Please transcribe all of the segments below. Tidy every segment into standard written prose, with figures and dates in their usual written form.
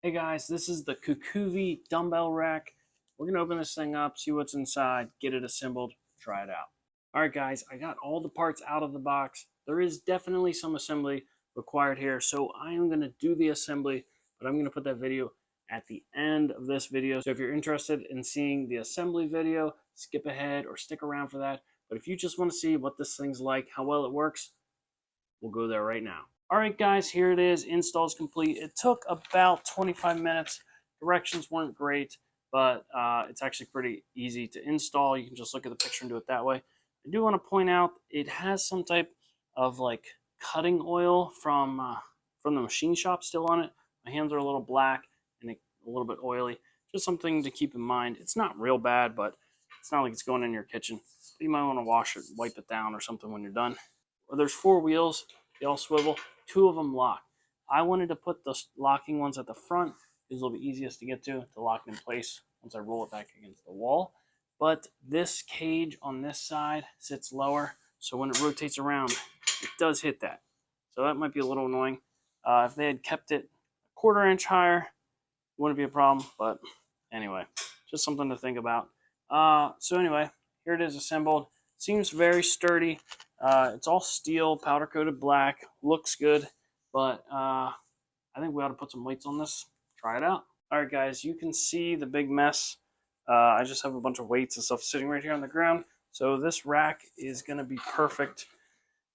Hey guys, this is the KUKUVI dumbbell rack. We're going to open this thing up, see what's inside, get it assembled, try it out. Alright guys, I got all the parts out of the box. There is definitely some assembly required here, so I am going to do the assembly, but I'm going to put that video at the end of this video. So if you're interested in seeing the assembly video, skip ahead or stick around for that. But if you just want to see what this thing's like, how well it works, we'll go there right now. All right, guys, here it is. Install's complete. It took about 25 minutes. Directions weren't great, but it's actually pretty easy to install. You can just look at the picture and do it that way. I do want to point out it has some type of like cutting oil from the machine shop still on it. My hands are a little black and a little bit oily. Just something to keep in mind. It's not real bad, but it's not like it's going in your kitchen. You might want to wash it, wipe it down or something when you're done. There's 4 wheels. They all swivel. 2 of them lock. I wanted to put the locking ones at the front. It's a little bit easiest to get to lock it in place once I roll it back against the wall. But this cage on this side sits lower, so when it rotates around, it does hit that. So that might be a little annoying. If they had kept it a 1/4 inch higher, it wouldn't be a problem. But anyway, just something to think about. So anyway, here it is assembled. Seems very sturdy. It's all steel, powder coated black, looks good, but I think we ought to put some weights on this, try it out. All right, guys, you can see the big mess. I just have a bunch of weights and stuff sitting right here on the ground. So this rack is going to be perfect.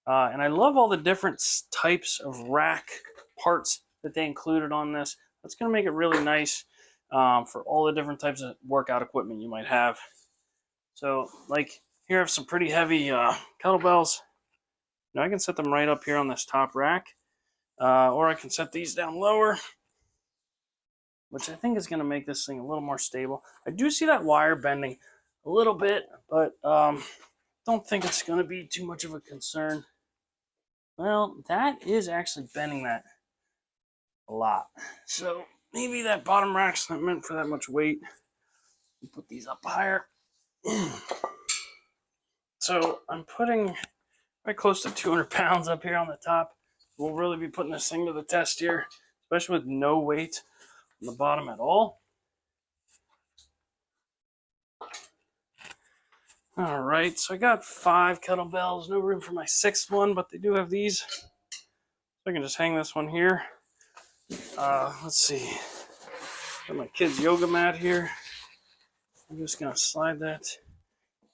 And I love all the different types of rack parts that they included on this. That's going to make it really nice for all the different types of workout equipment you might have. So, like, here I have some pretty heavy kettlebells. Now I can set them right up here on this top rack, or I can set these down lower, which I think is going to make this thing a little more stable. I do see that wire bending a little bit, but don't think it's going to be too much of a concern. Well, that is actually bending that a lot. So maybe that bottom rack's not meant for that much weight. Put these up higher. So I'm putting right close to 200 pounds up here on the top. We'll really be putting this thing to the test here, especially with no weight on the bottom at all. All right, so I got 5 kettlebells. No room for my 6th one, but they do have these. So I can just hang this one here. Let's see. Got my kid's yoga mat here. I'm just gonna slide that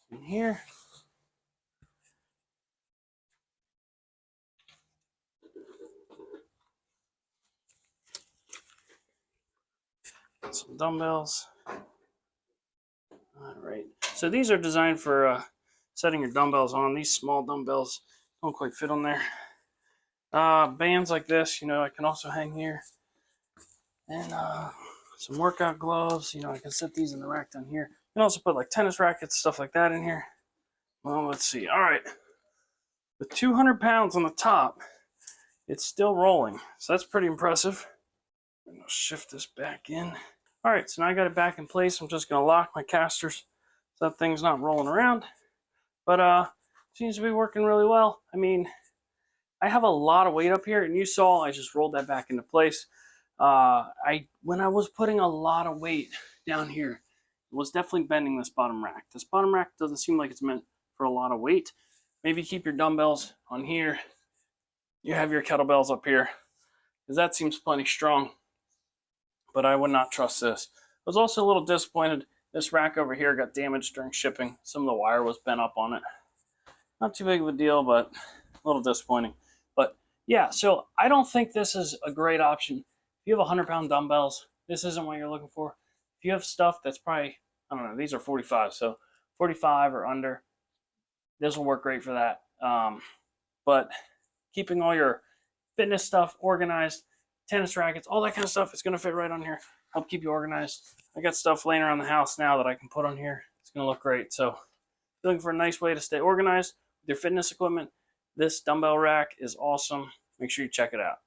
in here. Got some dumbbells. All right. So these are designed for setting your dumbbells on. These small dumbbells don't quite fit on there. Bands like this, I can also hang here. And some workout gloves, I can set these in the rack down here. You can also put like tennis rackets, stuff like that in here. Well, let's see. All right. With 200 pounds on the top, it's still rolling. So that's pretty impressive. I'm going to shift this back in. All right, so now I got it back in place. I'm just going to lock my casters so that thing's not rolling around. But seems to be working really well. I mean, I have a lot of weight up here, and you saw I just rolled that back into place. When I was putting a lot of weight down here, it was definitely bending this bottom rack. This bottom rack doesn't seem like it's meant for a lot of weight. Maybe keep your dumbbells on here. You have your kettlebells up here, because that seems plenty strong. But I would not trust this. I was also a little disappointed. This rack over here got damaged during shipping. Some of the wire was bent up on it. Not too big of a deal, but a little disappointing. But yeah, so I don't think this is a great option. If you have 100-pound dumbbells, this isn't what you're looking for. If you have stuff that's probably, I don't know, these are 45, so 45 or under, this will work great for that. But keeping all your fitness stuff organized, tennis rackets, all that kind of stuff, it's going to fit right on here. Help keep you organized. I got stuff laying around the house now that I can put on here. It's going to look great. So if you're looking for a nice way to stay organized with your fitness equipment, this dumbbell rack is awesome. Make sure you check it out.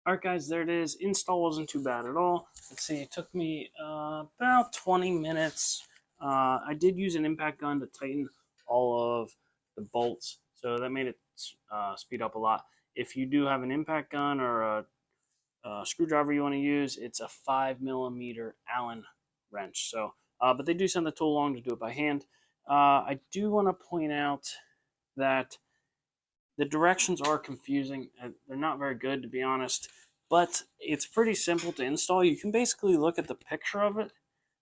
Alright guys, there it is. Install wasn't too bad at all. Let's see, it took me about 20 minutes. I did use an impact gun to tighten all of the bolts, so that made it speed up a lot. If you do have an impact gun or a screwdriver you want to use, it's a 5mm Allen wrench. So, but they do send the tool along to do it by hand. I do want to point out that the directions are confusing. They're not very good, to be honest, but it's pretty simple to install. You can basically look at the picture of it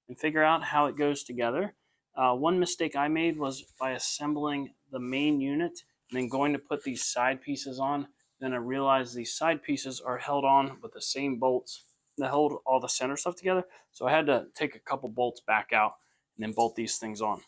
and figure out how it goes together. One mistake I made was by assembling the main unit and then going to put these side pieces on. Then I realized these side pieces are held on with the same bolts that hold all the center stuff together. So I had to take a couple bolts back out and then bolt these things on.